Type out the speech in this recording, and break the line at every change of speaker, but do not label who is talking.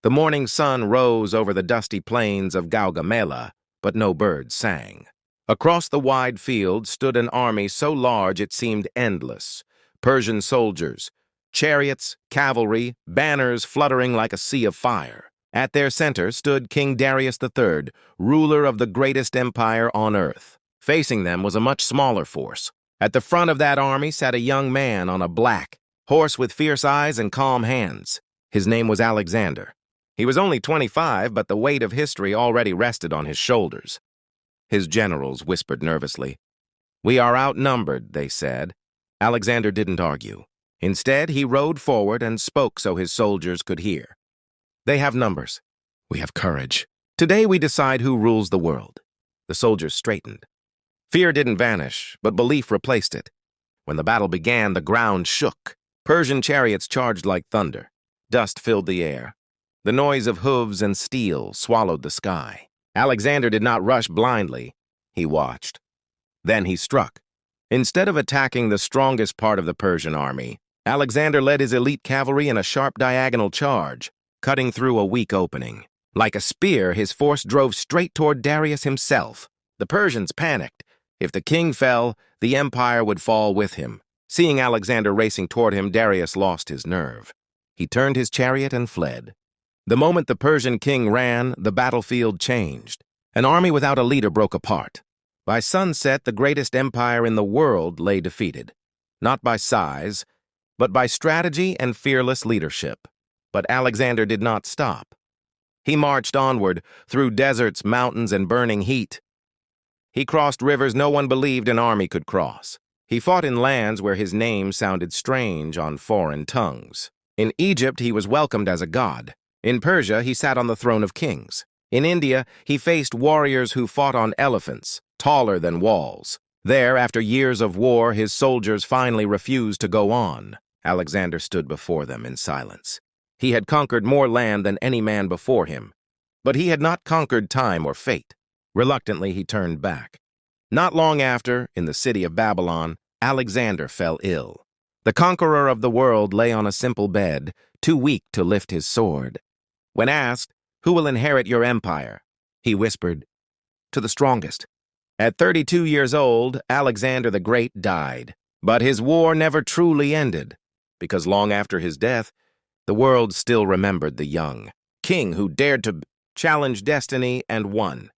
The morning sun rose over the dusty plains of Gaugamela, but no birds sang. Across the wide field stood an army so large it seemed endless. Persian soldiers, chariots, cavalry, banners fluttering like a sea of fire. At their center stood King Darius III, ruler of the greatest empire on earth. Facing them was a much smaller force. At the front of that army sat a young man on a black horse with fierce eyes and calm hands. His name was Alexander. He was only 25, but the weight of history already rested on his shoulders. His generals whispered nervously. "We are outnumbered," they said. Alexander didn't argue. Instead, he rode forward and spoke so his soldiers could hear. "They have numbers. We have courage. Today we decide who rules the world." The soldiers straightened. Fear didn't vanish, but belief replaced it. When the battle began, the ground shook. Persian chariots charged like thunder. Dust filled the air. The noise of hooves and steel swallowed the sky. Alexander did not rush blindly. He watched. Then he struck. Instead of attacking the strongest part of the Persian army, Alexander led his elite cavalry in a sharp diagonal charge, cutting through a weak opening. Like a spear, his force drove straight toward Darius himself. The Persians panicked. If the king fell, the empire would fall with him. Seeing Alexander racing toward him, Darius lost his nerve. He turned his chariot and fled. The moment the Persian king ran, the battlefield changed. An army without a leader broke apart. By sunset, the greatest empire in the world lay defeated. Not by size, but by strategy and fearless leadership. But Alexander did not stop. He marched onward, through deserts, mountains, and burning heat. He crossed rivers no one believed an army could cross. He fought in lands where his name sounded strange on foreign tongues. In Egypt, he was welcomed as a god. In Persia, he sat on the throne of kings. In India, he faced warriors who fought on elephants, taller than walls. There, after years of war, his soldiers finally refused to go on. Alexander stood before them in silence. He had conquered more land than any man before him, but he had not conquered time or fate. Reluctantly, he turned back. Not long after, in the city of Babylon, Alexander fell ill. The conqueror of the world lay on a simple bed, too weak to lift his sword. When asked, "Who will inherit your empire?" he whispered, "To the strongest." At 32 years old, Alexander the Great died. But his war never truly ended, because long after his death, the world still remembered the young king who dared to challenge destiny and won.